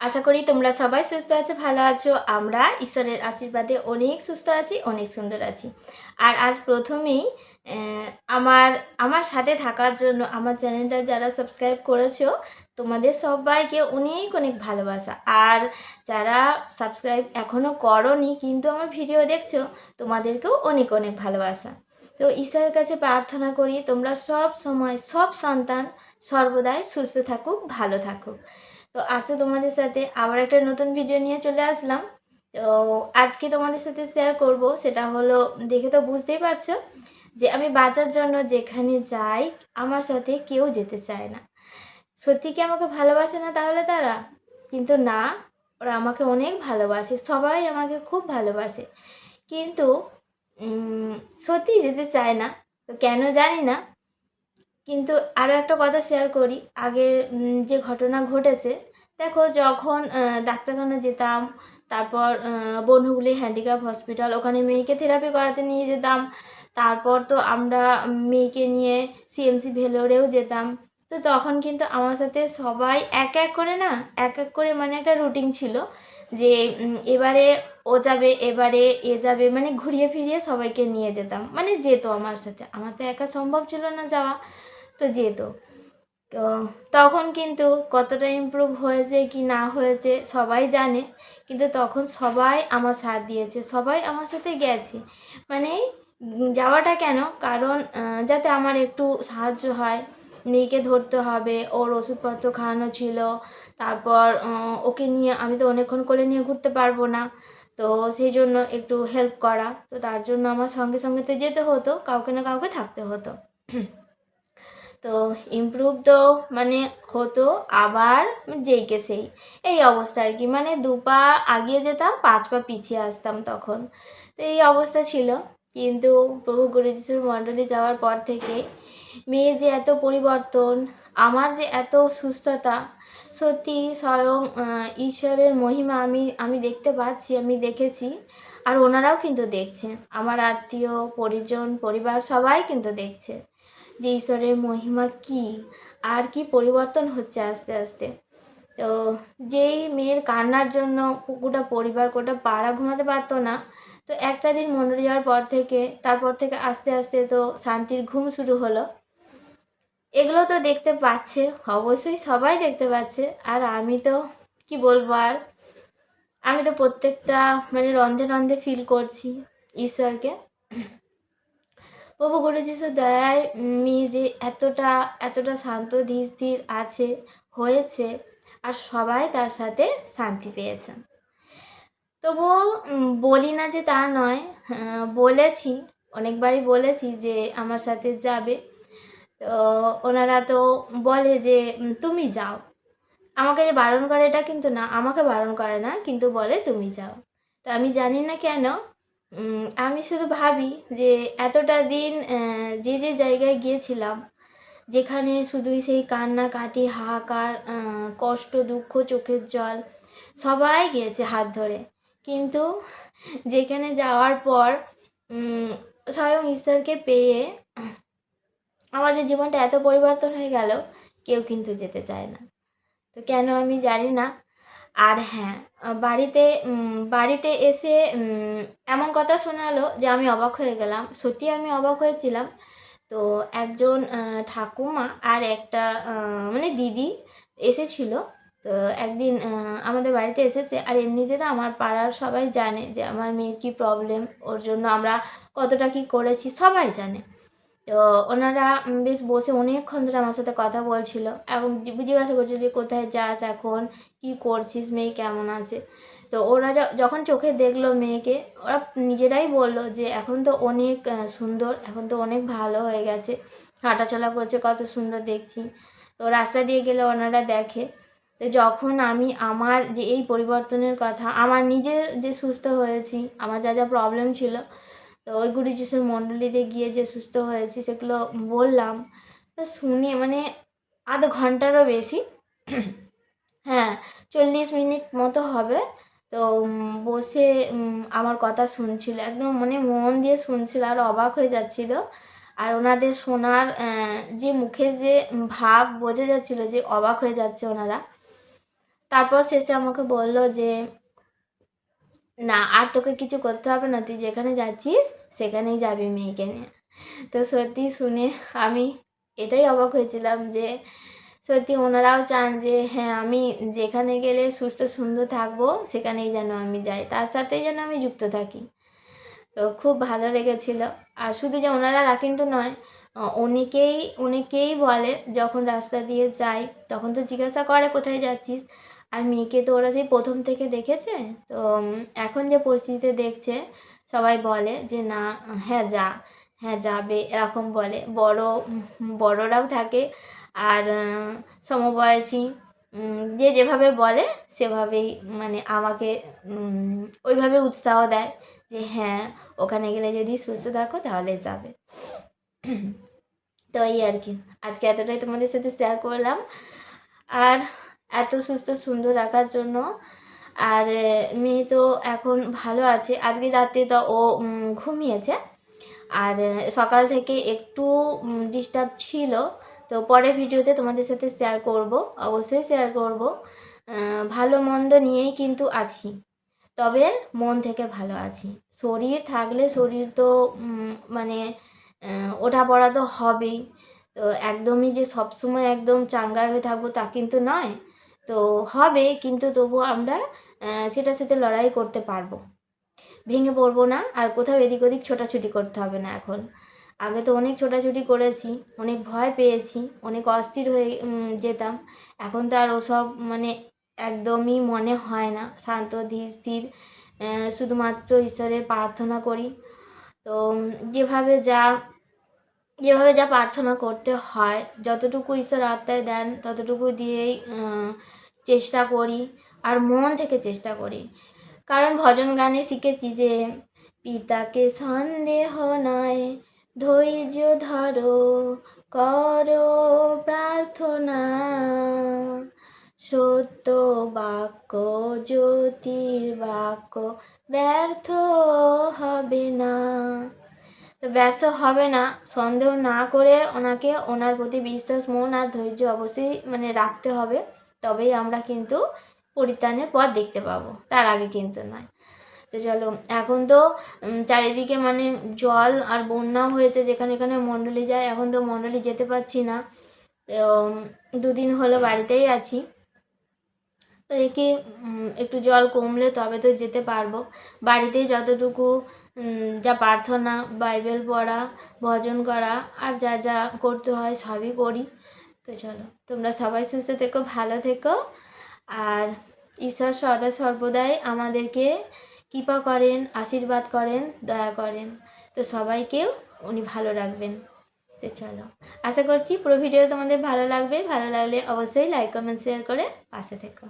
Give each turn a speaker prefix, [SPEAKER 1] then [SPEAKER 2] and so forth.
[SPEAKER 1] আশা করি তোমরা সবাই সুস্থ আছো, ভালো আছো। আমরা ঈশ্বরের আশীর্বাদে অনেক সুস্থ আছি, অনেক সুন্দর আছি। আর আজ প্রথমেই আমার আমার সাথে থাকার জন্য আমার চ্যানেলটা যারা সাবস্ক্রাইব করেছো তোমাদের সবাইকে অনেক অনেক ভালোবাসা। আর যারা সাবস্ক্রাইব এখনও করোনি কিন্তু আমার ভিডিও দেখছো তোমাদেরকেও অনেক অনেক ভালোবাসা। তো ঈশ্বরের কাছে প্রার্থনা করি তোমরা সব সময় সব সন্তান সর্বদাই সুস্থ থাকুক, ভালো থাকুক। তো আজকে তোমাদের সাথে আবার একটা নতুন ভিডিও নিয়ে চলে আসলাম। তো আজকে তোমাদের সাথে শেয়ার করব, সেটা হলো দেখে তো বুঝতেই পারছো যে আমি বাঁচার জন্য যেখানে যাই আমার সাথে কেউ যেতে চায় না। সত্যি কি আমাকে ভালোবাসে না তাহলে তারা? কিন্তু না, ওরা আমাকে অনেক ভালোবাসে, সবাই আমাকে খুব ভালোবাসে, কিন্তু সত্যি যেতে চায় না। তো কেন জানি না। কিন্তু আরও একটা কথা শেয়ার করি, আগে যে ঘটনা ঘটেছে। দেখো, যখন ডাক্তারখানা যেতাম, তারপর বনহুগলি হ্যান্ডিক্যাপ হসপিটাল, ওখানে মেয়েকে থেরাপি করাতে নিয়ে যেতাম। তারপর তো আমরা মেয়েকে নিয়ে সিএমসি ভেলোরেও যেতাম। তো তখন কিন্তু আমার সাথে সবাই এক এক করে না, এক এক করে মানে একটা রুটিন ছিল যে এবারে ও যাবে, এবারে এ যাবে, মানে ঘুরিয়ে ফিরিয়ে সবাইকে নিয়ে যেতাম, মানে যেত আমার সাথে। আমার তো একা সম্ভব ছিল না যাওয়া, তো যেত। তো তখন কিন্তু কতটা ইমপ্রুভ হয়েছে কি না হয়েছে সবাই জানে, কিন্তু তখন সবাই আমার সাথ দিয়েছে, সবাই আমার সাথে গেছে। মানে যাওয়াটা কেন, কারণ যাতে আমার একটু সাহায্য হয়। মেয়েকে ধরতে হবে, ওর ওষুধপত্র খাওয়ানো ছিল, তারপর ওকে নিয়ে আমি তো অনেকক্ষণ কোলে নিয়ে ঘুরতে পারবো না, তো সেই জন্য একটু হেল্প করা। তো তার জন্য আমার সঙ্গে সঙ্গে তো যেতে হতো, কাউকে না কাউকে থাকতে হতো। তো ইমপ্রুভ তো মানে হতো, আবার যেই কে সেই, এই অবস্থা আর কি। মানে 2 পা আগিয়ে যেতাম, 5 পা পিছিয়ে আসতাম তখন। তো এই অবস্থা ছিল। কিন্তু প্রভু গুরু যিশুর মণ্ডলী যাওয়ার পর থেকে মেয়ে যে এত পরিবর্তন, আমার যে এত সুস্থতা, সত্যি স্বয়ং ঈশ্বরের মহিমা আমি আমি দেখতে পাচ্ছি, আমি দেখেছি। আর ওনারাও কিন্তু দেখছেন, আমার আত্মীয় পরিজন পরিবার সবাই কিন্তু দেখছে যে ঈশ্বরের মহিমা কী, আর কি পরিবর্তন হচ্ছে আস্তে আস্তে। তো যেই মেয়ের কান্নার জন্য গোটা পরিবার, গোটা পাড়া ঘুমাতে পারতো না, তো একটা দিন মন্ডলে যাওয়ার পর থেকে, তারপর থেকে আস্তে আস্তে তো শান্তির ঘুম শুরু হলো। এগুলো তো দেখতে পাচ্ছে, অবশ্যই সবাই দেখতে পাচ্ছে। আর আমি তো কি বলবো, আর আমি তো প্রত্যেকটা মানে রন্ধে রন্ধে ফিল করছি ঈশ্বরকে। প্রভু গুরু যিশুর দয়ায় মেয়ে যে এতটা এতটা শান্ত ধীর স্থির আছে, হয়েছে, আর সবাই তার সাথে শান্তি পেয়েছেন। তবুও বলি না যে তা নয়, বলেছি, অনেকবারই বলেছি যে আমার সাথে যাবে। তো ওনারা তো বলে যে তুমি যাও। আমাকে যে বারণ করে এটা কিন্তু না, আমাকে বারণ করে না, কিন্তু বলে তুমি যাও। তো আমি জানি না কেন, আমি শুধু ভাবি যে এতটা দিন যে যে জায়গায় গিয়েছিলাম, যেখানে শুধুই সেই কান্নাকাটি, হাহাকার, কষ্ট, দুঃখ, চোখের জল, সবাই গিয়েছে হাত ধরে। কিন্তু যেখানে যাওয়ার পর স্বয়ং ঈশ্বরকে পেয়ে আমাদের জীবনটা এত পরিবর্তন হয়ে গেল, কেউ কিন্তু যেতে চায় না। তো কেন আমি জানি না। আর হ্যাঁ, বাড়িতে এসে এমন কথা শোনালো যে আমি অবাক হয়ে গেলাম, সত্যি আমি অবাক হয়েছিলাম। তো একজন ঠাকুমা আর একটা মানে দিদি এসেছিল। তো একদিন আমাদের বাড়িতে এসেছে। আর এমনিতে তো আমার পাড়ার সবাই জানে যে আমার মেয়ের কী প্রবলেম, ওর জন্য আমরা কতটা কী করেছি সবাই জানে। তো ওনারা বেশ বসে অনেকক্ষণ ধরে আমার সাথে কথা বলছিল, এখন জিজ্ঞাসা করছিল যে কোথায় যাস এখন, কী করছিস, মেয়ে কেমন আছে। তো ওরা যখন চোখে দেখলো মেয়েকে, ওরা নিজেরাই বললো যে এখন তো অনেক সুন্দর, এখন তো অনেক ভালো হয়ে গেছে, হাঁটাচলা করছে, কত সুন্দর দেখছি। তো রাস্তা দিয়ে গেলে ওনারা দেখে। তো যখন আমি আমার যে এই পরিবর্তনের কথা, আমার নিজের যে সুস্থ হয়েছি, আমার যা যা প্রবলেম ছিল, তো ওই গুরু যিশুর মণ্ডলীতে গিয়ে যে সুস্থ হয়েছি সেগুলো বললাম। তো শুনে মানে আধ ঘন্টারও বেশি, হ্যাঁ 40 মিনিট মতো হবে। তো বসে আমার কথা শুনছিল, একদম মানে মন দিয়ে শুনছিল, আর অবাক হয়ে যাচ্ছিল। আর ওনাদের শোনার যে মুখের যে ভাব বোঝা যাচ্ছিল যে অবাক হয়ে যাচ্ছে ওনারা। তারপর শেষে আমাকে বলল যে না আর তোকে কিছু করতে হবে না, তুই যেখানে যাচ্ছিস সেখানেই যাবি মেয়েকে নিয়ে। তো সত্যি শুনে আমি এটাই অবাক হয়েছিলাম যে সত্যি ওনারাও চান যে হ্যাঁ আমি যেখানে গেলে সুস্থ সুন্দর থাকবো সেখানেই যেন আমি যাই, তার সাথেই যেন আমি যুক্ত থাকি। তো খুব ভালো লেগেছিল। আর শুধু যে ওনারা কিন্তু নয়, অনেকেই বলে যখন রাস্তা দিয়ে যাই তখন তো জিজ্ঞাসা করে কোথায় যাচ্ছিস। আর মেয়েকে তো ওরা সেই প্রথম থেকে দেখেছে, তো এখন যে পরিস্থিতিতে দেখছে সবাই বলে যে না হ্যাঁ যা, হ্যাঁ যাবে, এরকম বলে। বড়রাও থাকে আর সমবয়সী যে যেভাবে বলে সেভাবেই মানে আমাকে ওইভাবে উৎসাহ দেয় যে হ্যাঁ ওখানে গেলে যদি সুস্থ থাকো তাহলে যাবে। তো এই আর কি, আজকে এতটাই তোমাদের সাথে শেয়ার করলাম। আর এত সুস্থ সুন্দর রাখার জন্য। আর মেয়ে তো এখন ভালো আছে, আজকে রাতে তো ও ঘুমিয়েছে। আর সকাল থেকে একটু ডিস্টার্ব ছিল, তো পরের ভিডিওতে তোমাদের সাথে শেয়ার করব, অবশ্যই শেয়ার করব। ভালো মন্দ নিয়েই কিন্তু আছি, তবে মন থেকে ভালো আছি। শরীর থাকলে শরীর তো মানে ওঠাপড়া তো হবেই। তো একদমই যে সবসময় একদম চাঙ্গা হয়ে থাকবো তা কিন্তু নয়, তো হবে কিন্তু তবুও আমরা সেটার সাথে লড়াই করতে পারবো, ভেঙে পড়বো না। আর কোথাও এদিক ওদিক ছোটাছুটি করতে হবে না এখন। আগে তো অনেক ছোটাছুটি করেছি, অনেক ভয় পেয়েছি, অনেক অস্থির হয়ে যেতাম। এখন তো আর ওসব মানে একদমই মনে হয় না, শান্ত ধীর স্থির শুধুমাত্র ঈশ্বরের প্রার্থনা করি। তো যেভাবে যা প্রার্থনা করতে হয়, যতটুকু ঈশ্বর আত্মায় দেন ততটুকু দিয়েই চেষ্টা করি, আর মন থেকে চেষ্টা করি। কারণ ভজন গানে শিখেছি যে পিতাকে সন্দেহ নয়, ধৈর্য ধরো, করো প্রার্থনা, সত্য বাক্য জ্যোতির বাক্য ব্যর্থ হবে না। তো ব্যর্থ হবে না, সন্দেহ না করে ওনাকে, ওনার প্রতি বিশ্বাস, মন আর ধৈর্য অবশ্যই মানে রাখতে হবে, তবেই আমরা কিন্তু পরিত্রাণের পথ দেখতে পাবো, তার আগে কিন্তু নয়। তো চলো, এখন তো চারিদিকে মানে জল আর বন্যাও হয়েছে, যেখানে এখানে মণ্ডলী যায়, এখন তো মণ্ডলী যেতে পারছি না। দুদিন হলো বাড়িতেই আছি। তো দেখি একটু জল কমলে তবে তো যেতে পারবো। বাড়িতেই যতটুকু যা প্রার্থনা, বাইবেল পড়া, ভজন করা আর যা যা করতে হয় সবই করি। তো চলো, তোমরা সবাই সুস্থ থেকো, ভালো থেকো। আর ঈশ্বর সদা সর্বদাই আমাদেরকে কৃপা করেন, আশীর্বাদ করেন, দয়া করেন। তো সবাইকেও উনি ভালো রাখবেন। তো চলো, আশা করছি পুরো ভিডিও তোমাদের ভালো লাগবে। ভালো লাগলে অবশ্যই লাইক কমেন্ট শেয়ার করে পাশে থেকো।